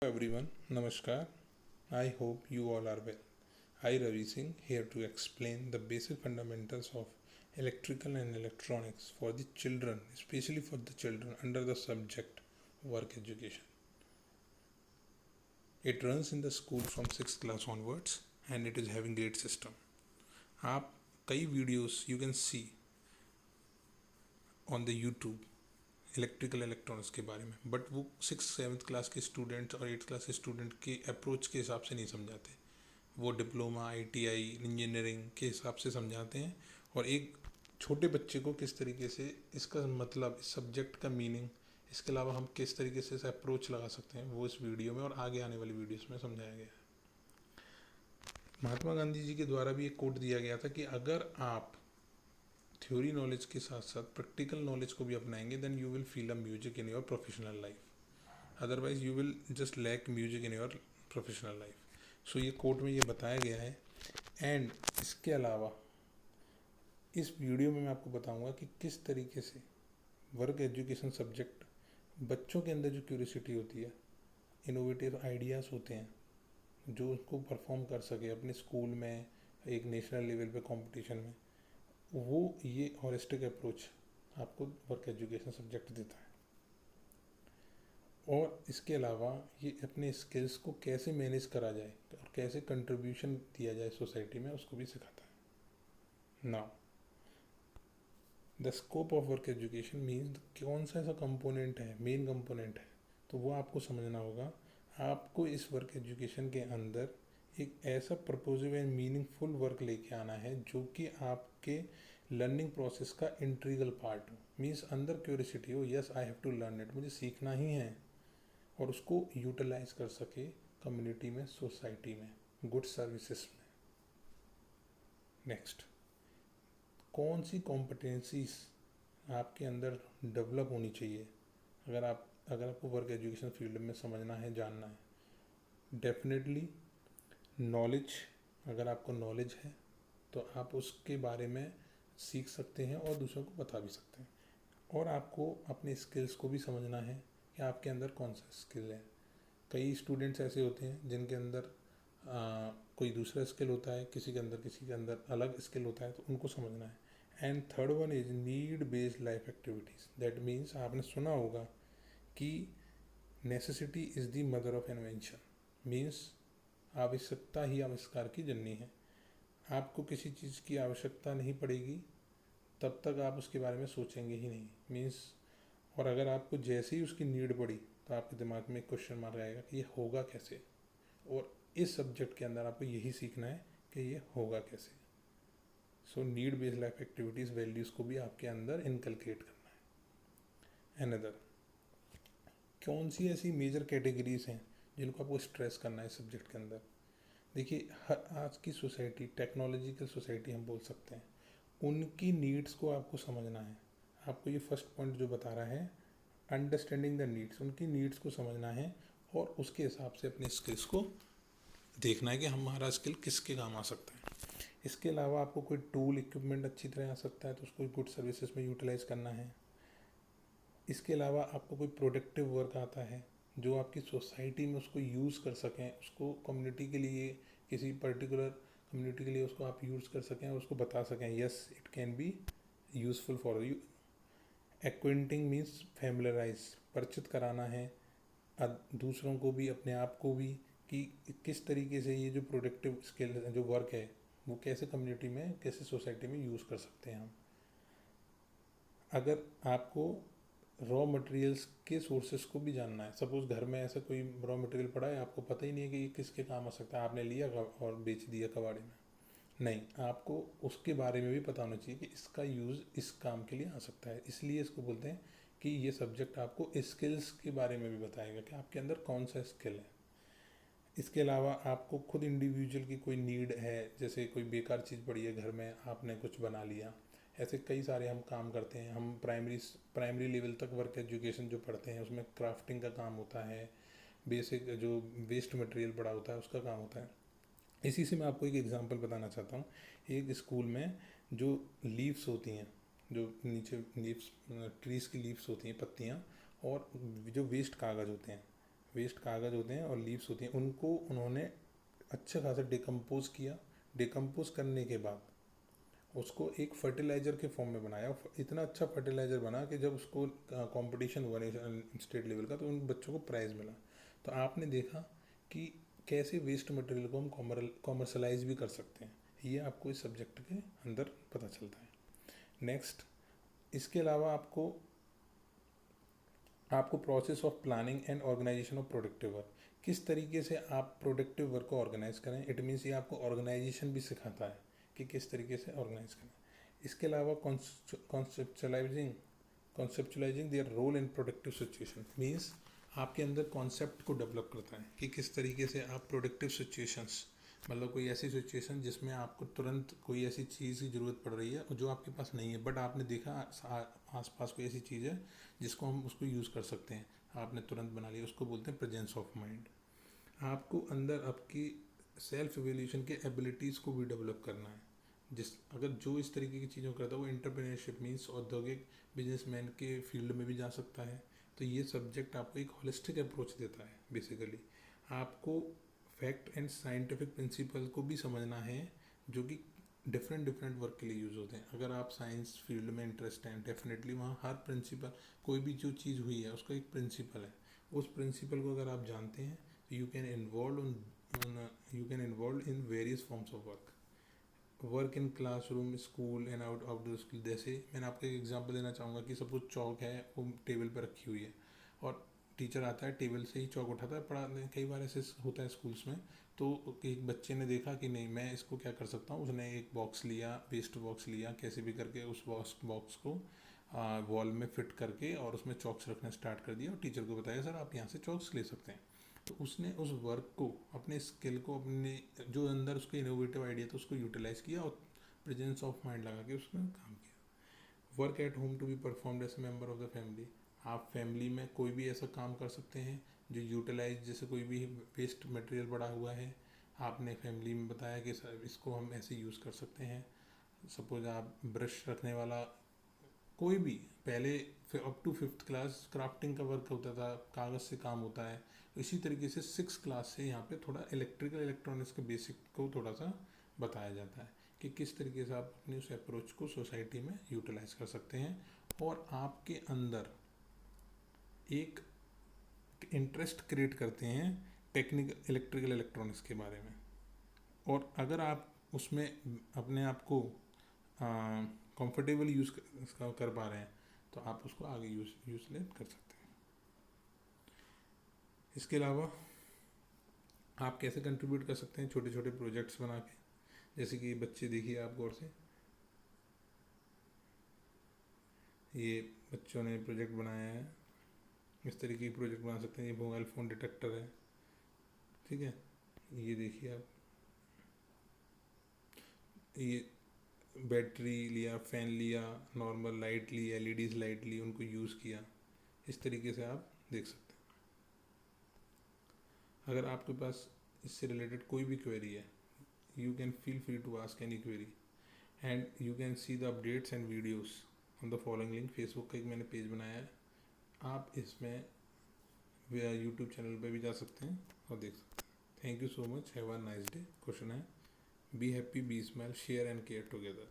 Hello everyone, Namaskar. I hope you all are well. I Ravi Singh here to explain the basic fundamentals of electrical and electronics for the children, especially for the children under the subject work education. It runs in the school from 6th class onwards and it is having great system. आप कई videos you can C on the YouTube electrical electronics के बारे में, but वो 6th-7th class के students और 8th class के student के अप्रोच के हिसाब से नहीं समझाते। वो डिप्लोमा, ITI, इंजीनियरिंग के हिसाब से समझाते हैं और एक छोटे बच्चे को किस तरीके से इसका मतलब, इस सब्जेक्ट का मीनिंग, इसके अलावा हम किस तरीके से इसे अप्रोच लगा सकते हैं, वो इस वीडियो में और आगे आने वाली वीडियोस में समझाया गया है। महात्मा गांधी जी के द्वारा भी एक कोट दिया गया था कि अगर आप थ्योरी नॉलेज के साथ साथ प्रैक्टिकल नॉलेज को भी अपनाएंगे then you will feel a music in your professional life, otherwise you will just lack music in your professional life. So ये कोट में ये बताया गया है। एंड इसके अलावा इस वीडियो में मैं आपको बताऊंगा कि किस तरीके से वर्क एजुकेशन सब्जेक्ट बच्चों के अंदर जो क्यूरियोसिटी होती है, इनोवेटिव आइडियाज़ होते हैं जो उसको परफॉर्म कर सके अपने स्कूल में, एक नेशनल लेवल पे कंपटीशन में, वो ये हॉलिस्टिक अप्रोच आपको वर्क एजुकेशन सब्जेक्ट देता है। और इसके अलावा ये अपने स्किल्स को कैसे मैनेज करा जाए और कैसे कंट्रीब्यूशन दिया जाए सोसाइटी में, उसको भी सिखाता है। Now the scope of work education means कौन सा ऐसा कंपोनेंट है, मेन कंपोनेंट है, तो वो आपको समझना होगा। आपको इस वर्क एजुकेशन के अंदर एक ऐसा प्रपोजिव एंड मीनिंगफुल वर्क लेके आना है जो कि आपके लर्निंग प्रोसेस का इंट्रीगल पार्ट हो। मीन्स अंदर क्यूरियोसिटी हो, yes I have to learn it, मुझे सीखना ही है, और उसको यूटिलाइज कर सके कम्युनिटी में, सोसाइटी में, गुड सर्विसेज में। नेक्स्ट, कौन सी कॉम्पिटेंसीज आपके अंदर डेवलप होनी चाहिए अगर आपको वर्क एजुकेशन फील्ड में समझना है, जानना है। डेफिनेटली नॉलेज, अगर आपको नॉलेज है तो आप उसके बारे में सीख सकते हैं और दूसरों को बता भी सकते हैं। और आपको अपने स्किल्स को भी समझना है कि आपके अंदर कौन सा स्किल है। कई स्टूडेंट्स ऐसे होते हैं जिनके अंदर कोई दूसरा स्किल होता है, किसी के अंदर अलग स्किल होता है, तो उनको समझना है। And third one is need based life activities. That means आपने सुना होगा कि necessity is the mother of invention. Means आवश्यकता ही आविष्कार की जननी है। आपको किसी चीज़ की आवश्यकता नहीं पड़ेगी तब तक आप उसके बारे में सोचेंगे ही नहीं। मीन्स, और अगर आपको जैसे ही उसकी नीड पड़ी तो आपके दिमाग में एक क्वेश्चन मार्क आएगा कि ये होगा कैसे। और इस सब्जेक्ट के अंदर आपको यही सीखना है कि ये होगा कैसे। So need based life activities values को भी आपके अंदर इनकलकेट करना है। अनदर, कौन सी ऐसी मेजर कैटेगरीज हैं जिनको आपको स्ट्रेस करना है सब्जेक्ट के अंदर। देखिए, हर आज की सोसाइटी, टेक्नोलॉजिकल सोसाइटी हम बोल सकते हैं, उनकी नीड्स को आपको समझना है। आपको ये फर्स्ट पॉइंट जो बता रहा है, अंडरस्टैंडिंग द नीड्स, उनकी नीड्स को समझना है और उसके हिसाब से अपने स्किल्स को देखना है कि हमारा स्किल किसके काम आ सकता है। इसके अलावा आपको कोई टूल इक्विपमेंट अच्छी तरह आ सकता है तो उसको गुड सर्विसेज में यूटिलाइज करना है। इसके अलावा आपको कोई प्रोडक्टिव वर्क आता है जो आपकी सोसाइटी में उसको यूज़ कर सकें, उसको कम्युनिटी के लिए, किसी पर्टिकुलर कम्युनिटी के लिए उसको आप यूज़ कर सकें और उसको बता सकें yes it can be useful for you. Acquainting means familiarise, परिचित कराना है दूसरों को भी, अपने आप को भी, कि किस तरीके से ये जो प्रोडक्टिव स्किल, जो वर्क है, वो कैसे कम्युनिटी में, कैसे सोसाइटी में यूज़ कर सकते हैं हम। अगर आपको रॉ मटेरियल्स के सोर्सेज को भी जानना है, सपोज़ घर में ऐसा कोई रॉ मटेरियल पड़ा है, आपको पता ही नहीं है कि ये किसके काम आ सकता है, आपने लिया और बेच दिया कबाड़े में, नहीं, आपको उसके बारे में भी पता होना चाहिए कि इसका यूज़ इस काम के लिए आ सकता है। इसलिए इसको बोलते हैं कि ये सब्जेक्ट आपको स्किल्स के बारे में भी बताएगा कि आपके अंदर कौन सा स्किल है। इसके अलावा आपको खुद इंडिविजुअल की कोई नीड है, जैसे कोई बेकार चीज़ पड़ी है घर में, आपने कुछ बना लिया, ऐसे कई सारे हम काम करते हैं। हम प्राइमरी लेवल तक वर्क एजुकेशन जो पढ़ते हैं उसमें क्राफ्टिंग का काम होता है, बेसिक जो वेस्ट मटेरियल पड़ा होता है उसका काम होता है। इसी से मैं आपको एक एग्जांपल बताना चाहता हूँ। एक स्कूल में जो लीव्स होती हैं, जो नीचे लीव्स, ट्रीज़ की लीव्स होती हैं, पत्तियाँ, और जो वेस्ट कागज़ होते हैं, वेस्ट कागज़ होते हैं और लीव्स होती हैं, उनको उन्होंने अच्छा खासा डिकम्पोज किया। डिकम्पोज करने के बाद उसको एक फर्टिलाइज़र के फॉर्म में बनाया। इतना अच्छा फर्टिलाइज़र बना कि जब उसको कंपटीशन हुआ स्टेट लेवल का तो उन बच्चों को प्राइज़ मिला। तो आपने देखा कि कैसे वेस्ट मटेरियल को हम कॉमर्शलाइज भी कर सकते हैं, ये आपको इस सब्जेक्ट के अंदर पता चलता है। नेक्स्ट, इसके अलावा आपको process of planning and organization of productive work, किस तरीके से आप प्रोडक्टिव वर्क को ऑर्गेनाइज करें। इट मीन्स ये आपको ऑर्गेनाइजेशन भी सिखाता है कि किस तरीके से ऑर्गेनाइज करें। इसके अलावा conceptualising their role in productive situation means आपके अंदर कॉन्सेप्ट को डेवलप करता है कि किस तरीके से आप प्रोडक्टिव सिचुएशंस, मतलब कोई ऐसी सिचुएशन जिसमें आपको तुरंत कोई ऐसी चीज़ की ज़रूरत पड़ रही है और जो आपके पास नहीं है, बट आपने देखा आसपास कोई ऐसी चीज़ है जिसको हम उसको यूज़ कर सकते हैं, आपने तुरंत बना लिया, उसको बोलते हैं प्रेजेंस ऑफ माइंड। आपको अंदर आपकी सेल्फ एवेल्यूशन के एबिलिटीज़ को भी डेवलप करना है। अगर जो इस तरीके की चीज़ों करता है वो एंटरप्रेन्योरशिप मीन्स औद्योगिक बिजनेसमैन के फील्ड में भी जा सकता है। तो ये सब्जेक्ट आपको एक होलिस्टिक अप्रोच देता है। बेसिकली आपको फैक्ट एंड साइंटिफिक प्रिंसिपल को भी समझना है जो कि डिफरेंट वर्क के लिए यूज़ होते हैं। अगर आप साइंस फील्ड में इंटरेस्ट हैं, डेफिनेटली वहाँ हर प्रिंसिपल, कोई भी जो चीज़ हुई है उसका एक प्रिंसिपल है। उस प्रिंसिपल को अगर आप जानते हैं तो you can involve in various forms of work in classroom, school and outdoor school. जैसे मैंने आपको एक एग्जांपल देना चाहूँगा कि सपोज चौक है, वो टेबल पर रखी हुई है और टीचर आता है, टेबल से ही चौक उठाता है, पढ़ाने कई बार ऐसे होता है स्कूल्स में। तो एक बच्चे ने देखा कि नहीं, मैं इसको क्या कर सकता हूँ, उसने एक बॉक्स लिया, वेस्ट बॉक्स लिया, कैसे भी करके उस बॉक्स को वॉल में फिट करके और उसमें चॉक्स रखना स्टार्ट कर दिया और टीचर को बताया सर आप यहाँ से चॉक्स ले सकते हैं। तो उसने उस वर्क को, अपने स्किल को, अपने जो अंदर उसके इनोवेटिव आइडिया था उसको यूटिलाइज किया और प्रेजेंस ऑफ माइंड लगा के उसने काम किया। Work at home to be performed as member of the family. आप फैमिली में कोई भी ऐसा काम कर सकते हैं जो यूटिलाइज, जैसे कोई भी वेस्ट मटेरियल पड़ा हुआ है, आपने फैमिली में बताया कि सर इसको हम ऐसे यूज़ कर सकते हैं। सपोज आप ब्रश रखने वाला, कोई भी, पहले up to 5th class crafting का वर्क होता था, कागज़ से काम होता है। इसी तरीके से 6th क्लास से यहाँ पे थोड़ा इलेक्ट्रॉनिक्स के बेसिक को थोड़ा सा बताया जाता है कि किस तरीके से आप अपनी उस अप्रोच को सोसाइटी में यूटिलाइज कर सकते हैं और आपके अंदर एक इंटरेस्ट क्रिएट करते हैं टेक्निकल इलेक्ट्रिकल इलेक्ट्रॉनिक्स के बारे में। और अगर आप उसमें अपने आप को कंफर्टेबल यूज़ कर पा रहे हैं तो आप उसको आगे यूज कर सकते हैं। इसके अलावा आप कैसे कंट्रीब्यूट कर सकते हैं, छोटे छोटे प्रोजेक्ट्स बना के। जैसे कि बच्चे, देखिए आप गौर से, ये बच्चों ने प्रोजेक्ट बनाया है, इस तरीके की प्रोजेक्ट बना सकते हैं। ये मोबाइल फ़ोन डिटेक्टर है, ठीक है। ये देखिए आप, ये बैटरी लिया, फ़ैन लिया, नॉर्मल लाइट ली, एलईडीज लाइट ली, उनको यूज़ किया। इस तरीके से आप देख सकते हैं। अगर आपके पास इससे रिलेटेड कोई भी क्वेरी है, you can feel free to ask any query and you can see the updates and videos on the following link. Facebook का एक मैंने पेज बनाया है, आप इसमें यूट्यूब चैनल पे भी जा सकते हैं और देख सकते हैं। Thank you so much, have a nice day. Question है, be happy, be smile, share and care together.